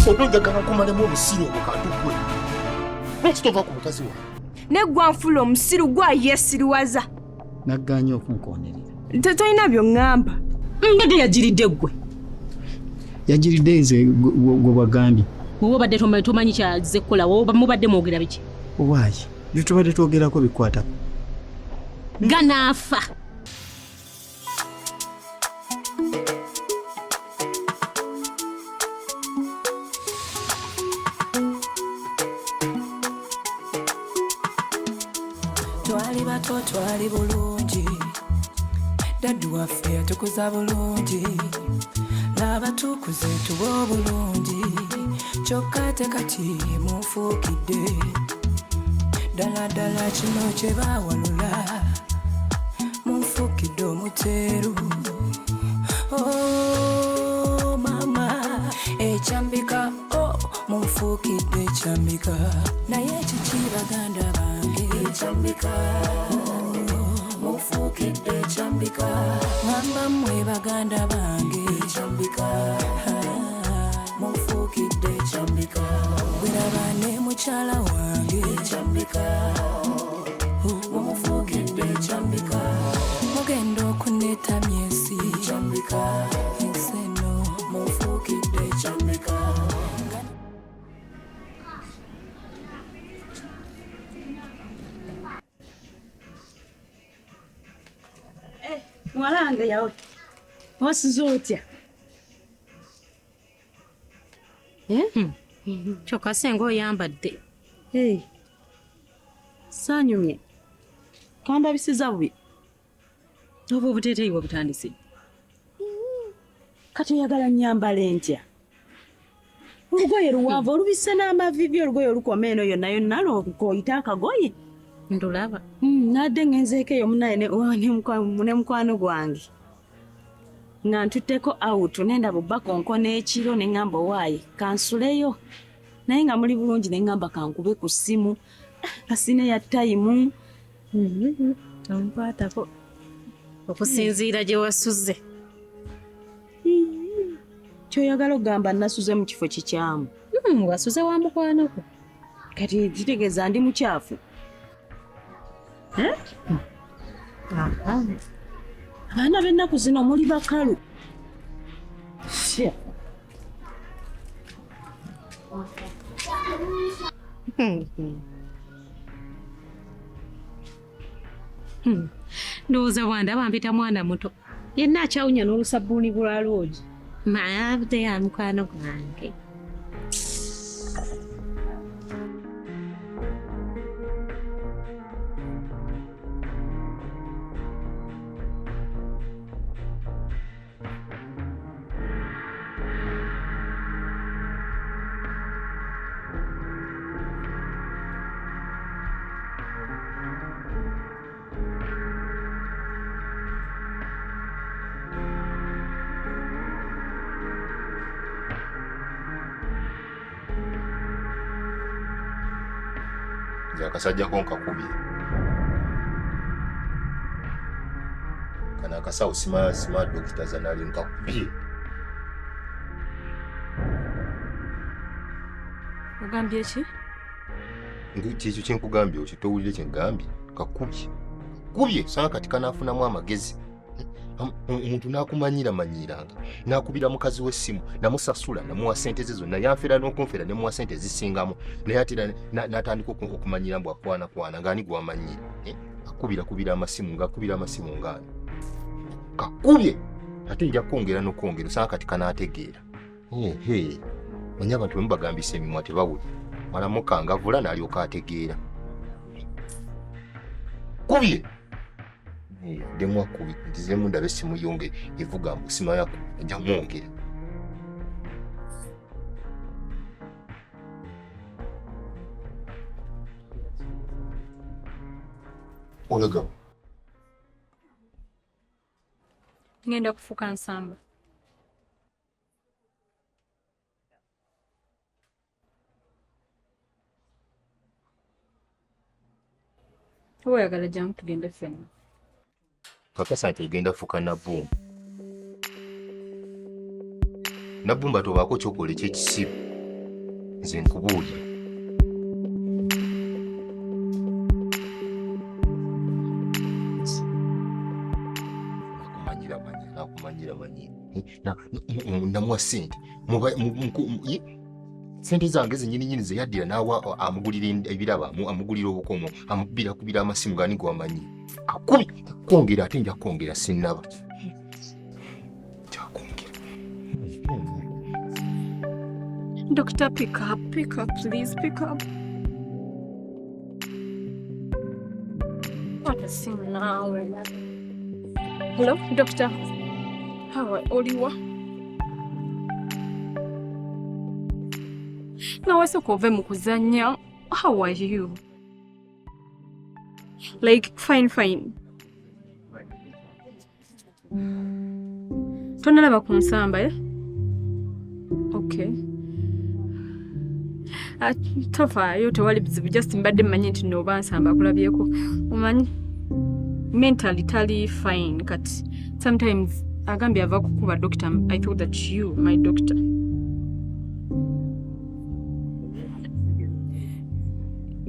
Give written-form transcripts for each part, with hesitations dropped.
Otonjagala kumalemu omusiru ogwo katukwe. Lwaki tova ku mukazi wange? Ne gwanfula omusiru gwayesiriwaza. Nagganya okunkonerera. Tetolina by'oŋŋamba. Mbadde yagiridde ggwe. Yagiridde nze gwe bagambye. Wowe obadde tomanyi kyazze kukola, wowe mubadde mwogera biki? Owaayi, bye tubadde twogerako bikwatako. Ganaafa. Twali bato twali bulungi, daddu waffe yatukuza bulungi, laba tukuze tuba bulungi, kyokka ate kati munfuukidde, ddala ddala kino kye baawalula, munfuukidde omuteeru. Oh mama, Ekyambika, oh munfuukidde Ekyambika, naye kiki baganda bange? Ekyambika, munfuukidde Ekyambika, ngamba mmwe baganda bange. Ekyambika, munfuukidde Ekyambika, weraba ne mukyala wange. Ekyambika, munfuukidde Ekyambika, mugenda okuneetamya ensi. Ekyambika, ensi eno munfuukidde Ekyambika. Mwalange yawe. Wasize otya? Kyokka senga oyambadde. Saanyumye. Kandabisiza bubi. Oba obuteeteeyi bwe butandise. Kati oyagala nnyambale ntya? Olugoye luwanvu olubisse n'amavivi, olugoye olukoma eno yonna yonna lw'oyita akagoye. Ndulaba. Nadde ngenzeeko eyo munaye ne mukwano gwange. Nga ntutteko awutu nendaba obbakonko n'ekiro ne ŋŋamba owaaye kansuleyo. Naye nga muli bulungi ne ŋŋamba kankube ku ssimu. Kasine ya tayimu. Onkwatako. Okusinziira gye wasuze. Kyoyagala okugamba nasuze mu kifo kikyamu. Wasuze wa mukwano gwo. Kati kitegeeza ndi mukyafu. Abaana b'ennaku zino muli bakalu. Ndowooza bwandaba mpita mwana muto. Yenna akyawunya n'olusabbuuni bwa loogi. Maabde ya mukwano gwange. Akasajja ko nkakubye. Kana akasawo sima dokita zanali nkakubye. Ogambye ki? Ndi ekyo kye nkugambye okitowulire kye ngambye. Kakubye. Kubye sanga kati kanaafunamu amagezi. Omuntu n'akumanyiranga n'akubira mukazi w'essimu namusasula namuwa ssente ze zonna yanfera n'okunfera ne muwa ssente zisingamu naye ate n'atandika okumanyira mbu akwana ng'ani gw'amanyira akubira amasimu ng'ani kakubye ate nja kwongera n'okwongera osanga kati kanaategeera manya abantu bwe mubagambisa emimwa tebawulira malamu kangavula n'alyoka ategeera kubye demwa kubi ndizemu ndabe simu yonge ivuga musima yako njya mwongera olaga ngenda kufuka nsamba oyagala jangu tugende ffenna kakasa nti egenda fuka na boom. Nabbumba tobaako kyokola ekyekisibu. Nze nkubuulira. Nakumanyira. Namuwa ssente. Sente zange zennyini ze yaddira n'awa amugulira ebirabo, amugulira obukomo, amukubira amasimu gani gwamanyi. Akubi kwongera ate nja kwongera sinnaba. Doctor, pick up, please, pick up. What a thing now. Hello, doctor. How are you? Naweza kuva mu kuzanya. How are you? Like, fine. Tonalaba kunsamba, eh? Okay. Tofaayo tewali bizibu, just mbadde mmanyi nti n'oba nsamba kulabyeko. Omanyi mentally tali fine, kati sometimes agambye ava kukuba doctor. I thought that you, my doctor.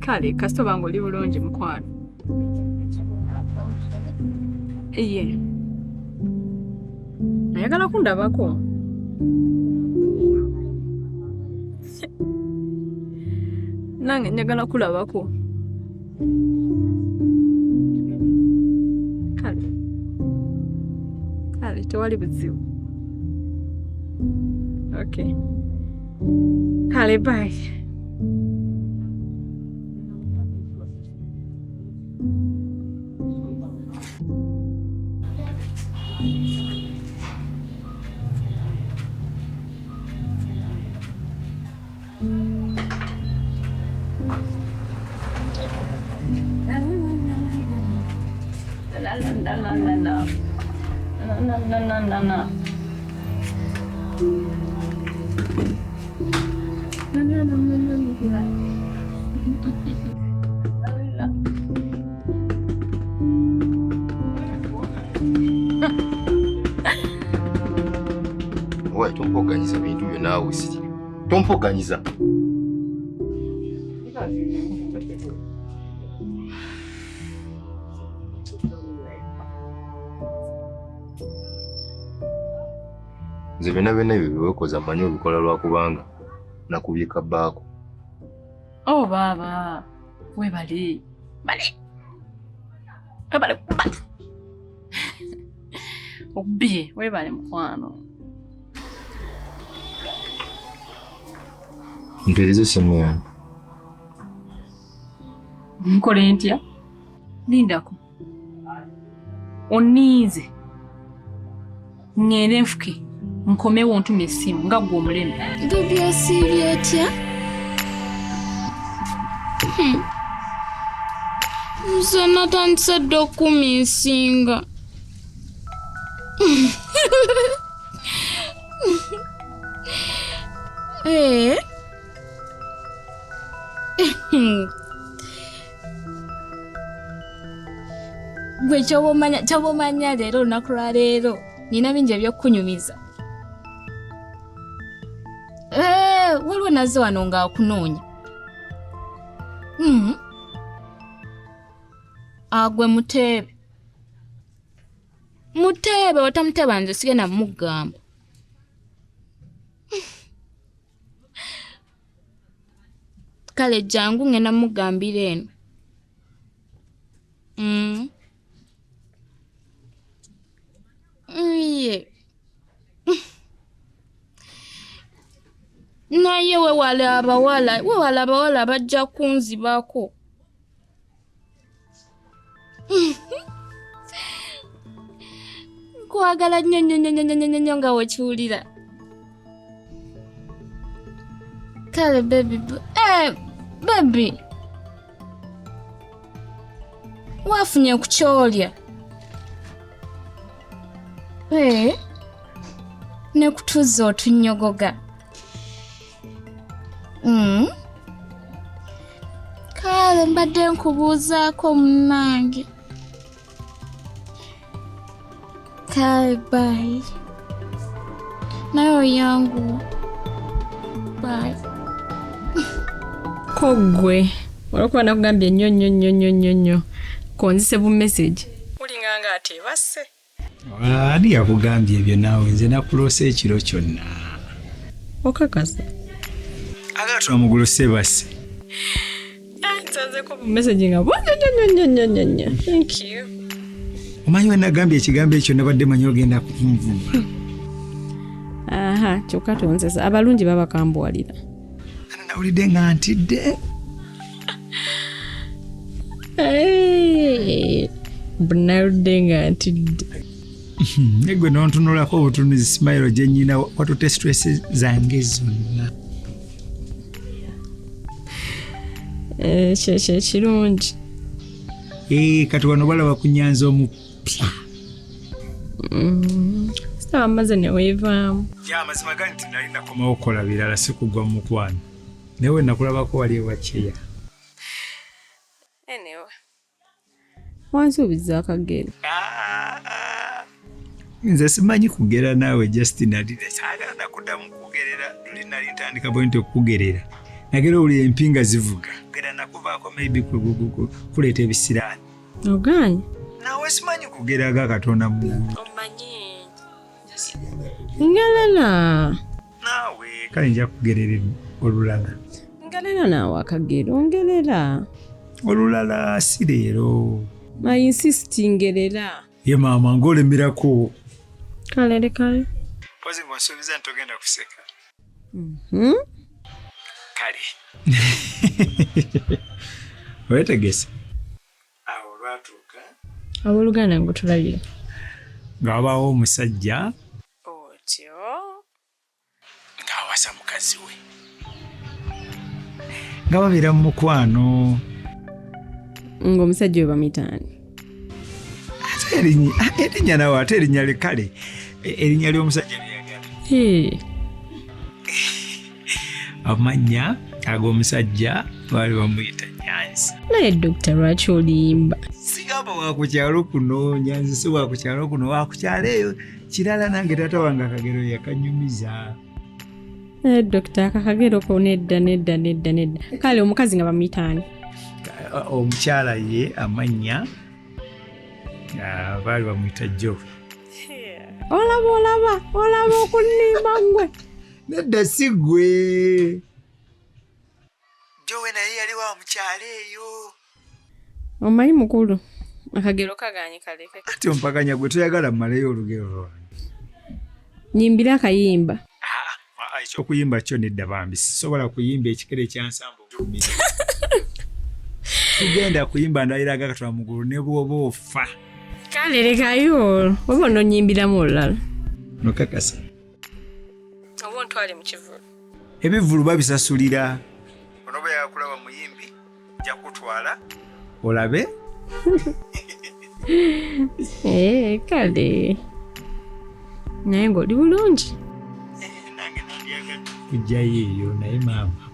Kale kasito bange oli bulungi mukwano. Iye ayagala kundabako. Nange njagala kulabako. Kale tewali buzibu. Okay. Kale bye. No. Wai, tompoganyiza bintu byo naawe si. Tompoganyiza. Nze byonna ebyo byewekoza mmanyi obikola lwakubanga nakubika bbaako. Oh baba, webale. Obbiye, webale mukwano. Mpeereza essimu yange. Nkole ntya? Lindako. Oniize. Ngende nfuke. Nkomewo ntume essimu nga gwe omuleme. Baby asiibye etya? Nze natandise dda okuminsinga. Gwe ky'obomanya leero olunaku lwa leero nina bingi ebyokunyumiza. Waliwo nazze wano ng'akunoonya. Agwe Muteebe. Muteebe watamuteeba nze sigenda mugamba. Kale jangu ngenda mugambira eno. Iye. Naye wewala abawala bajja kunzibako. Nkwagala nnyo nga wekiwulira. Kale baby. Baby. Wafunye ku kyolya. Ne kutuza otunyogoga. Kale mbadde nkubuuzaako munnange. Kale bye. nayo yangu. Bye. Kogwe. Olwokuba nakugambye nnyo konzise bu message. Ulinganga ate basse. Ani yakugambye ebyo naawe nze nakulose ekiro kyonna. Okakasa. Agatwa mugulose basse. Nsanze ko bu message nga nnyo. Thank you. Omanyi we nagambye ekigambo ekyo nabadde manyi ogenda kunvuma. Aha, kyokka tonzesa. Abalungi baba kambwalira. Nawulidde nga ntidde. Bunaludde nga ntidde. Negwe nontunulako obutunuzi smile gye nnyina watute stress zange zonna. Kirungi. Kati wano balaba ku nyanza omupya. Sitaba maze ne weevaamu. Amazima gani nti nali nakomawo okukola birala si kugwa mu mukwano. Nawe nakulabako wali ewakyeya. Anyway. Wansuubiza akagero. Nze simanyi kugera naawe Justin adide saagala nakuddamu kugerera luli nali ntandika bwenti okugerera. Nagera oli empinga zivuga. Gera nakuvaako maybe kuleeta ebisiraani. Ogaanye? Naawe simanyi kugera ga Katonda Mungu. Omanyi. Ngalala. Naawe kale nja kugerera olulala. Ngalala naawe akagero ngerera. Olulala si leero. I insist ngerera. Ye maama ng'olemerako. Kale. Pozi ng'onsuubiza ntogenda kuseka. Kale. Weetegese. Awo lwatuuka. Abooluganda ng'otulabira. Nga wabaawo omusajja. Otyo. Ng'awasa mukazi we. Nga babeera mu mukwano. Ng'omusajja we bamuyitaani. Erinnya nawe ate erinnya lekale. Erinnya ly'omusajja lyagala. Amannya ag'omusajja baali bamuyita Nyanzi. Naye Dr. lwaki oliyimba? Sigamba wakukyalo kuno, Nyanzi si wakukyalo kuno, wakukyalo eyo kirala nange taata wange akagero yakanyumiza. Dr. akakagero ko nedda. Kale omukazi nga bamuyitaani. Omukyala ye amannya baali bamuyita Jo. Olaba okunimba gwe. Nedda si gwe. Jo we naye yali wa mukyala eyo. Omanyi mukulu, akagero kaganye kaleke. Ati ompakanya gwe toyagala mmaleyo olugero lwange. Nyimbira akayimba. Ekyokuyimba kyo nedda bambi sisobola kuyimba ekikere kyansambo. Tugenda kuyimba ndayiraga Katonda Mugulu ne bw'oba ofa. Kale lekayo, oba ononyimbiramu olulala. Nokakasa. Oba ontwale mu kivulu. Ebivulu babisasulira. Ono bwe yakulaba muyimbi nja kutwala olabe. Kale. Naye ng'oli bulungi. Nange nandyagadde kujjayo eyo naye maama.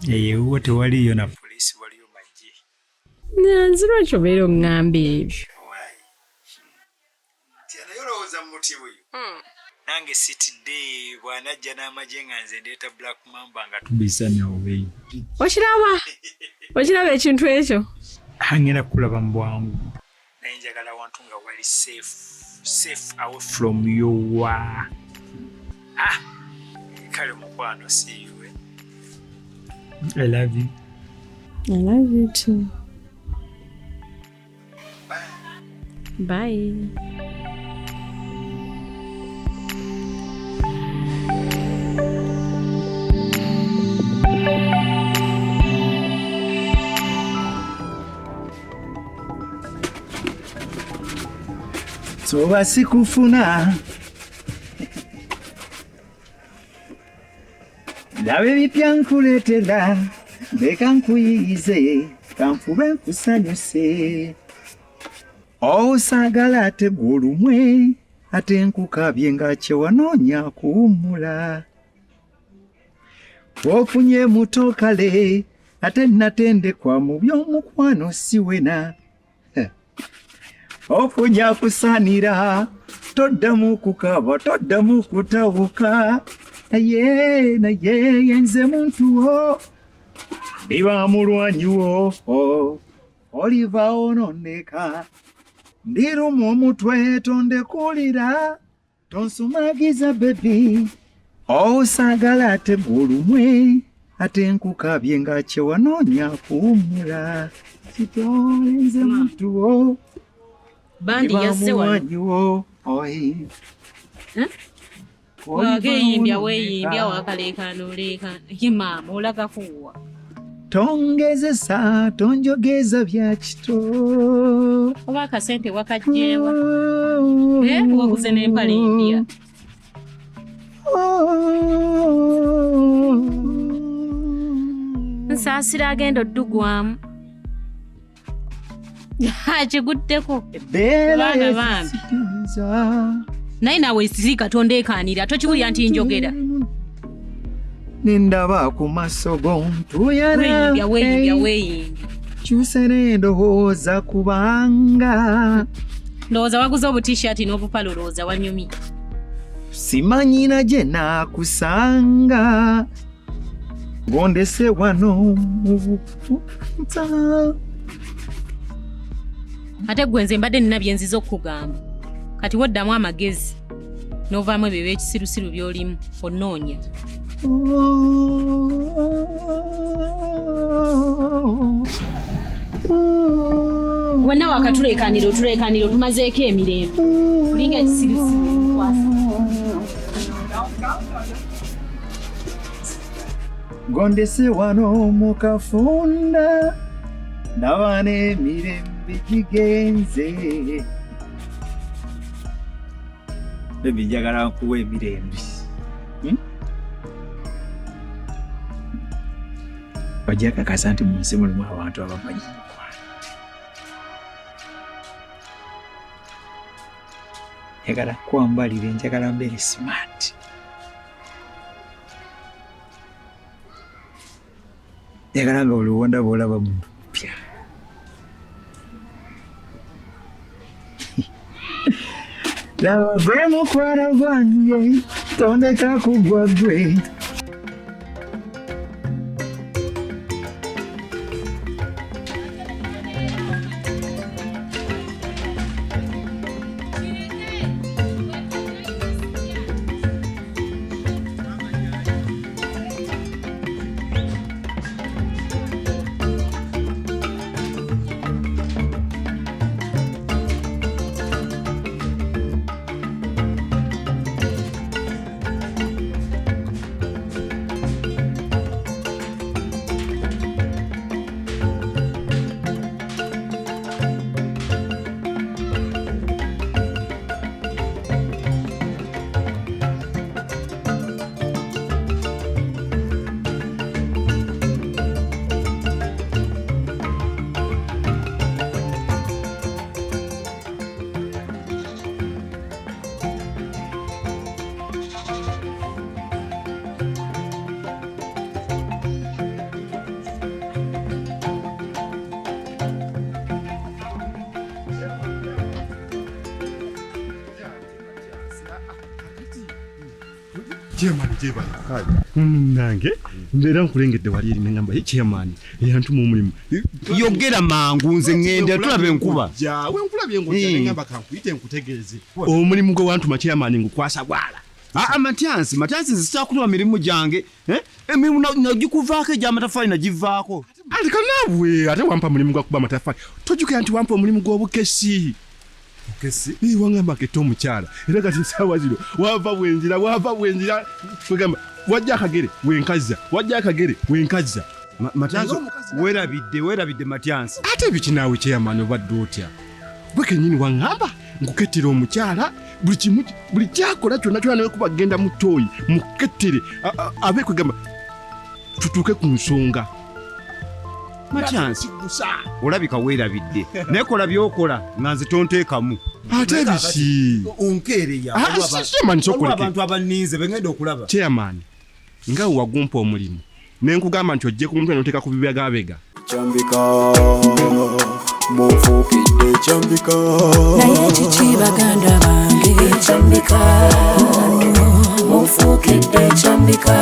Eyewo tewaliyo na poliisi waliyo magye. Nyanzi lwaki obeera oŋŋamba ebyo? Naye olowooza mu muti oyo. Nange sitidde bw'anajja n'amagye nga nze ndeeta Black Mamba nga tubisa nawe. Okiraba ekintu ekyo? Ngenda kukulaba mu bwangu. Naye njagala wantu nga wali safe away from your kale mukwano siiwe. I love you. I love you too. Bye. Soba sikufuna labe bipya nkuleetera leka nkuyiyize kanfube nkusanyuse osaagala ate gw'olumwe ate nkukabye nga kyewanoonya kuwummula ofunye muto kale ate natendekwa mu by'omukwano siwena ofunya kusaanira toddamu kukaba toddamu kutabuka naye nze muntu wo ndiba mulwanyi wo oliva ononeka ndiruma omutwe tondekulira tonsumagiza bebi osagala ate bulumwe ate nkukabye nga kyewanoonya kuwumula kitole nze muntu wo bandi yazze wano wageyimbya weyimbya wakalekanooleka ye maama olaga kuwa tongezesa tonjogeza bya kito oba akasente wakajjeewa waguze n'empale empya nsaasira agenda oddugwamu akiguddeko abaana bambi naye naawe siri katonda ekaanira tokiwulira nti njogera nindaba ku maso g'ontuyana weyimbya kyuse n'endowooza kubanga ndowooza waguze obutishaati n'obupale olowooza wanyumi simanyina gye naakusanga ngondese wano mu bufunza ate gwe nze mbadde nina bye nziza okukugamba kati woddamu amagezi n'ovaamu ebyo eby'ekisirusiru by'olimu onnoonya wenna wakatuleekaaniro tumazeeko emirembe olinga ekisirusiru kwasa ngondese wano mu kafunda ndaba n'emirembe gigenze bebi njagala nkuwa emirembe bajja kakasa nti mu nsi mulimu abantu abamanyi njagala kwambalire njagala mbeere smart njagala nga buli wonda bwolaba muntu mpya laba gwe mukwano gwange tondeka kugwa gwe Chairman jebala nange mbera nkulengedde wali eri nengamba chairman yantuma omulimu yogera mangu nze ngende tulabe enkuba we nkulabye ngojja nengamba kankuyite nkutegeeze omulimu gwe wantuma chairman ngukwasa bwala Matiansi zisitakulwa mirimu gyange emirimu nagikuvaako egy'amatafali nagivaako alika naawe ate wampa mulimu gwa kuba amatafali tojjukira nti wampa omulimu gw'obukesi wangamba kete omukyala era kati nsaawa zino wava bwenjira kwegamba wajja akagere wenkazza Matiansi werabidde Matiansi ate biki naawe kyeyamani obadde otya bwe kenyini wangamba nkukettere omukyala buli kyakola kyonna kyona nawe kuba genda mu ttooyi mukettere abe kwegamba tutuuke ku nsonga Matiansi olabika weerabidde naye kola by'okola nga nze tonteekamu ate biki onkeereya abantu abaninze bengenda okulaba chairman nga wagumpa omulimu nenkugamba nti ojje ku muntu n'oteeka ku bibegabega Ekyambika mufuukidde Ekyambika naye kiki baganda bange Ekyambika mufukidde Ekyambika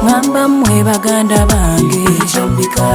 ngamba mmwe baganda bange Ekyambika